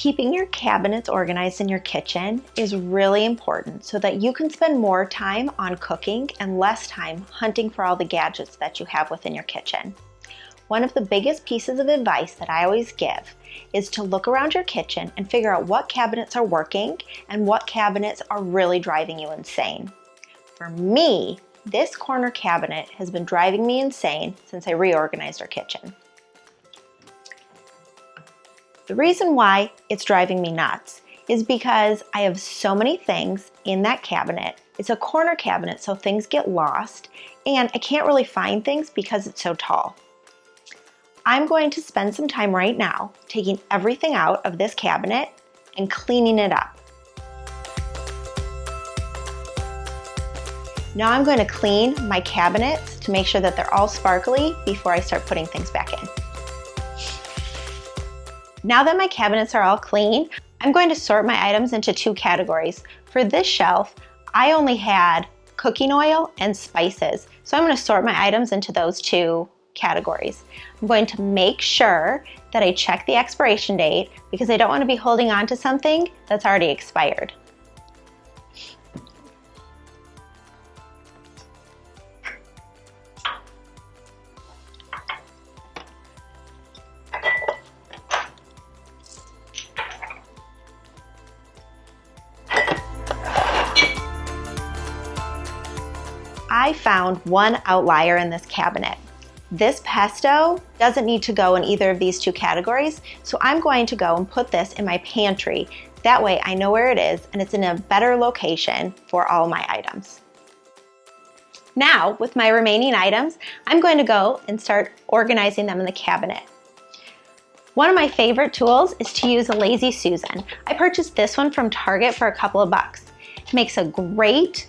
Keeping your cabinets organized in your kitchen is really important so that you can spend more time on cooking and less time hunting for all the gadgets that you have within your kitchen. One of the biggest pieces of advice that I always give is to look around your kitchen and figure out what cabinets are working and what cabinets are really driving you insane. For me, this corner cabinet has been driving me insane since I reorganized our kitchen. The reason why it's driving me nuts is because I have so many things in that cabinet. It's a corner cabinet, so things get lost, and I can't really find things because it's so tall. I'm going to spend some time right now taking everything out of this cabinet and cleaning it up. Now I'm going to clean my cabinets to make sure that they're all sparkly before I start putting things back in. Now that my cabinets are all clean, I'm going to sort my items into two categories. For this shelf, I only had cooking oil and spices, so I'm going to sort my items into those two categories. I'm going to make sure that I check the expiration date because I don't want to be holding on to something that's already expired. I found one outlier in this cabinet. This pesto doesn't need to go in either of these two categories, so I'm going to go and put this in my pantry. That way I know where it is and it's in a better location for all my items. Now, with my remaining items, I'm going to go and start organizing them in the cabinet. One of my favorite tools is to use a Lazy Susan. I purchased this one from Target for a couple of bucks. It makes a great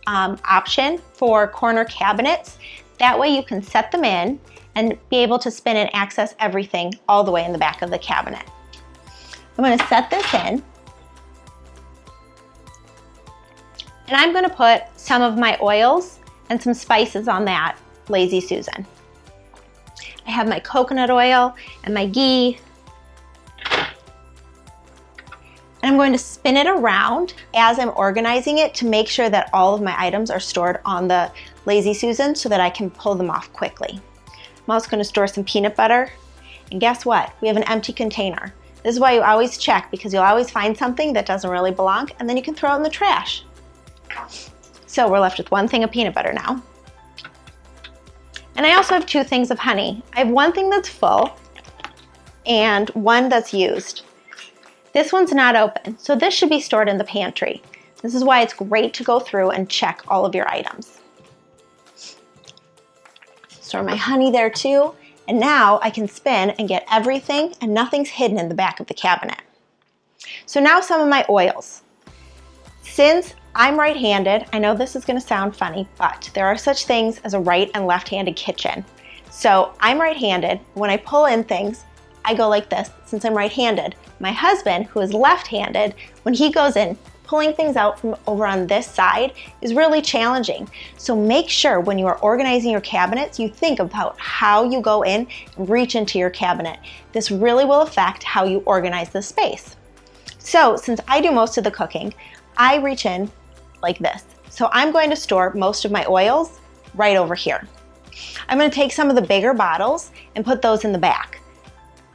option for corner cabinets. That way you can set them in and be able to spin and access everything all the way in the back of the cabinet. I'm going to set this in, and I'm going to put some of my oils and some spices on that Lazy Susan. I have my coconut oil and my ghee, and I'm going to spin it around as I'm organizing it to make sure that all of my items are stored on the Lazy Susan so that I can pull them off quickly. I'm also going to store some peanut butter, and guess what? We have an empty container. This is why you always check, because you'll always find something that doesn't really belong and then you can throw it in the trash. So we're left with one thing of peanut butter now. And I also have two things of honey. I have one thing that's full and one that's used. This one's not open, so this should be stored in the pantry. This is why it's great to go through and check all of your items. Store my honey there too, and now I can spin and get everything and nothing's hidden in the back of the cabinet. So now some of my oils. Since I'm right-handed, I know this is going to sound funny, but there are such things as a right and left-handed kitchen. So I'm right-handed. When I pull in things, I go like this since I'm right-handed. My husband, who is left-handed, when he goes in, pulling things out from over on this side is really challenging. So make sure when you are organizing your cabinets, you think about how you go in and reach into your cabinet. This really will affect how you organize the space. So since I do most of the cooking, I reach in like this. So I'm going to store most of my oils right over here. I'm going to take some of the bigger bottles and put those in the back.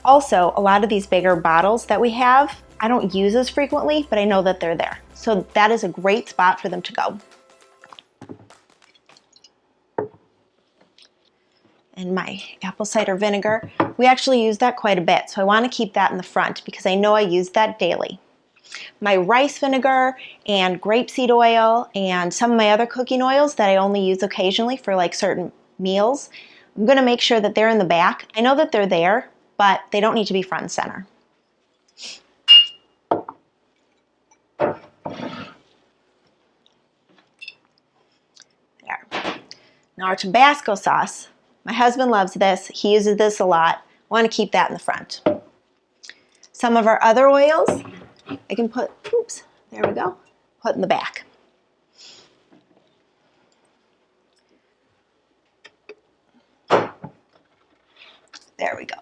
Also, a lot of these bigger bottles that we have, I don't use as frequently, but I know that they're there. So that is a great spot for them to go. And my apple cider vinegar, we actually use that quite a bit, so I want to keep that in the front because I know I use that daily. My rice vinegar and grapeseed oil and some of my other cooking oils that I only use occasionally for like certain meals, I'm going to make sure that they're in the back. I know that they're there, but they don't need to be front and center. There. Now our Tabasco sauce. My husband loves this. He uses this a lot. I want to keep that in the front. Some of our other oils, I can put, oops, there we go, put in the back. There we go.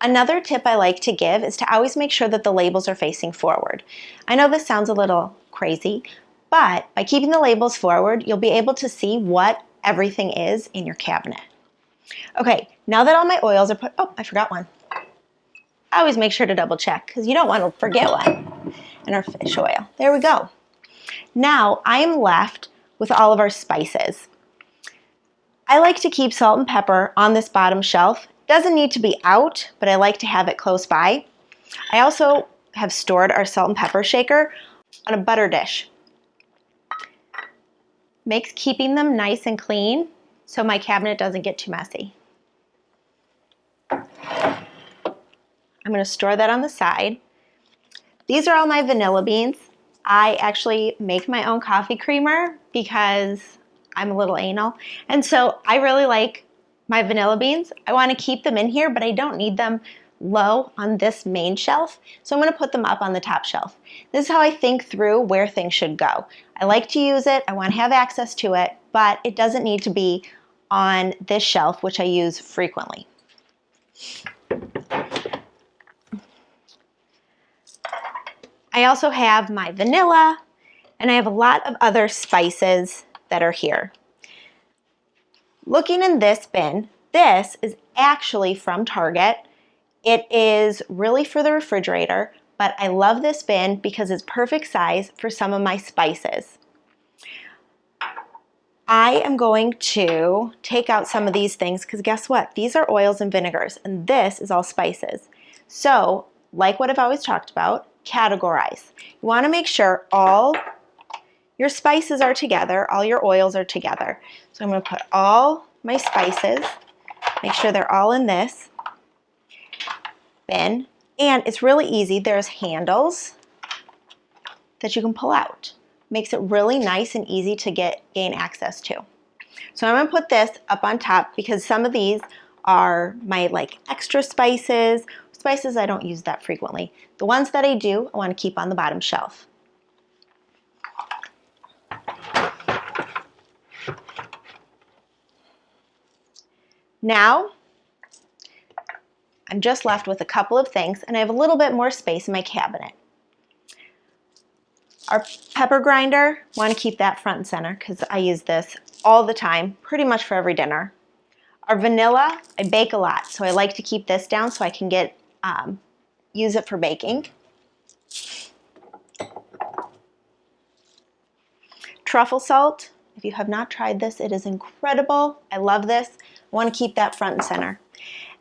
Another tip I like to give is to always make sure that the labels are facing forward. I know this sounds a little crazy, but by keeping the labels forward, you'll be able to see what everything is in your cabinet. Okay, now that all my oils are put, oh, I forgot one. I always make sure to double check because you don't want to forget one. And our fish oil. There we go. Now I am left with all of our spices. I like to keep salt and pepper on this bottom shelf. Doesn't need to be out, but I like to have it close by. I also have stored our salt and pepper shaker on a butter dish. Makes keeping them nice and clean so my cabinet doesn't get too messy. I'm going to store that on the side. These are all my vanilla beans. I actually make my own coffee creamer because I'm a little anal. And so I really like my vanilla beans. I want to keep them in here, but I don't need them low on this main shelf. So I'm going to put them up on the top shelf. This is how I think through where things should go. I like to use it. I want to have access to it, but it doesn't need to be on this shelf, which I use frequently. I also have my vanilla, and I have a lot of other spices that are here. Looking in this bin, this is actually from Target. It is really for the refrigerator, but I love this bin because it's perfect size for some of my spices. I am going to take out some of these things because guess what? These are oils and vinegars, and this is all spices. So, like what I've always talked about, categorize. You want to make sure all your spices are together, all your oils are together. So I'm going to put all my spices, make sure they're all in this bin, and it's really easy. There's handles that you can pull out. Makes it really nice and easy to gain access to. So I'm going to put this up on top because some of these are my like extra spices I don't use that frequently. The ones that I do, I want to keep on the bottom shelf. Now, I'm just left with a couple of things, and I have a little bit more space in my cabinet. Our pepper grinder, want to keep that front and center because I use this all the time, pretty much for every dinner. Our vanilla, I bake a lot, so I like to keep this down so I can use it for baking. Truffle salt, if you have not tried this, it is incredible. I love this. I want to keep that front and center.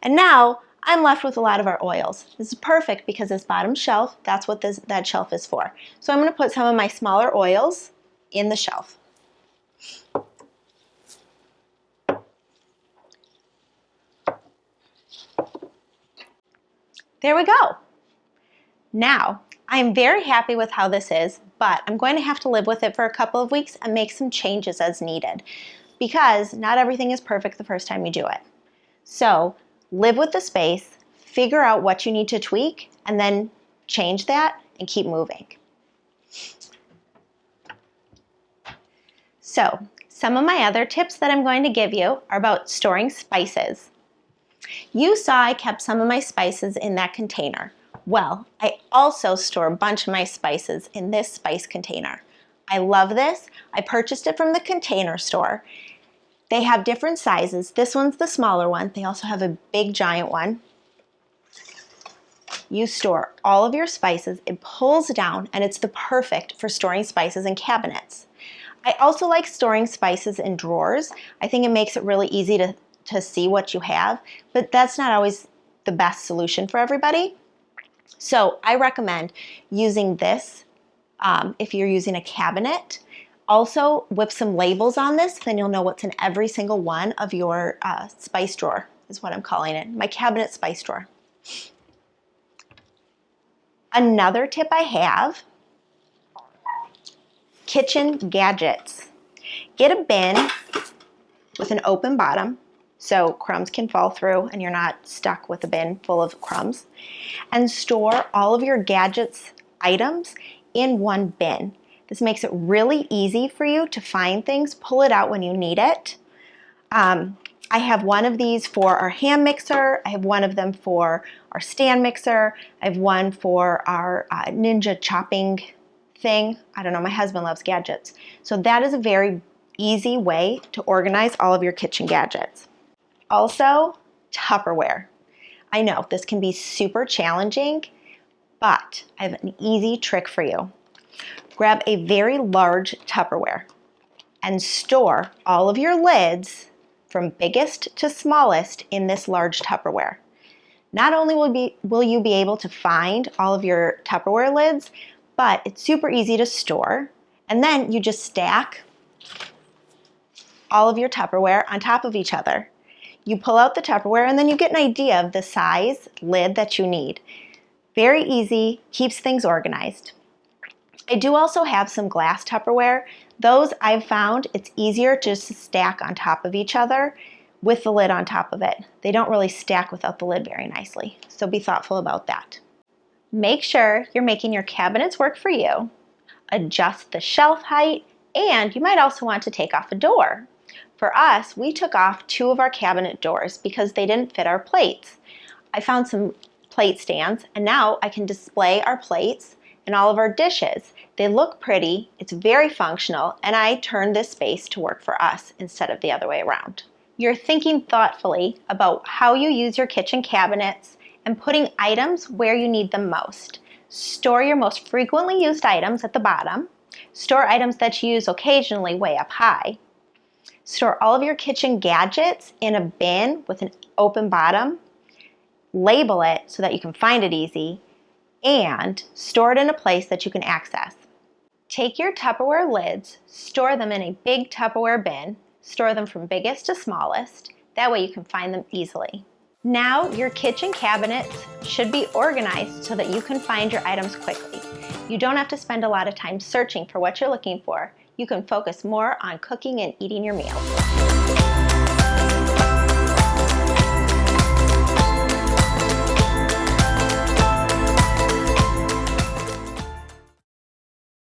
And now I'm left with a lot of our oils. This is perfect because this bottom shelf, that's what that shelf is for. So I'm going to put some of my smaller oils in the shelf. There we go. Now, I'm very happy with how this is, but I'm going to have to live with it for a couple of weeks and make some changes as needed because not everything is perfect the first time you do it. So live with the space, figure out what you need to tweak, and then change that and keep moving. So some of my other tips that I'm going to give you are about storing spices. You saw I kept some of my spices in that container. Well, I also store a bunch of my spices in this spice container. I love this. I purchased it from the Container Store. They have different sizes. This one's the smaller one. They also have a big giant one. You store all of your spices. It pulls down and it's the perfect for storing spices in cabinets. I also like storing spices in drawers. I think it makes it really easy to see what you have, but that's not always the best solution for everybody. So I recommend using this if you're using a cabinet. Also, whip some labels on this, then you'll know what's in every single one of your spice drawer, is what I'm calling it, my cabinet spice drawer. Another tip I have, kitchen gadgets. Get a bin with an open bottom so crumbs can fall through and you're not stuck with a bin full of crumbs, and store all of your gadgets items in one bin. This makes it really easy for you to find things, pull it out when you need it. I have one of these for our hand mixer. I have one of them for our stand mixer. I have one for our Ninja chopping thing. I don't know, my husband loves gadgets. So that is a very easy way to organize all of your kitchen gadgets. Also, Tupperware. I know this can be super challenging, but I have an easy trick for you. Grab a very large Tupperware and store all of your lids from biggest to smallest in this large Tupperware. Not only will you be able to find all of your Tupperware lids, but it's super easy to store. And then you just stack all of your Tupperware on top of each other. You pull out the Tupperware and then you get an idea of the size lid that you need. Very easy, keeps things organized. I do also have some glass Tupperware. Those I've found it's easier just to stack on top of each other with the lid on top of it. They don't really stack without the lid very nicely, so be thoughtful about that. Make sure you're making your cabinets work for you. Adjust the shelf height, and you might also want to take off a door. For us, we took off 2 of our cabinet doors because they didn't fit our plates. I found some plate stands, and now I can display our plates and all of our dishes. They look pretty, it's very functional, and I turned this space to work for us instead of the other way around. You're thinking thoughtfully about how you use your kitchen cabinets and putting items where you need them most. Store your most frequently used items at the bottom. Store items that you use occasionally way up high. Store all of your kitchen gadgets in a bin with an open bottom. Label it so that you can find it easy. And store it in a place that you can access. Take your Tupperware lids, store them in a big Tupperware bin. Store them from biggest to smallest. That way you can find them easily. Now your kitchen cabinets should be organized so that you can find your items quickly. You don't have to spend a lot of time searching for what you're looking for. You can focus more on cooking and eating your meals.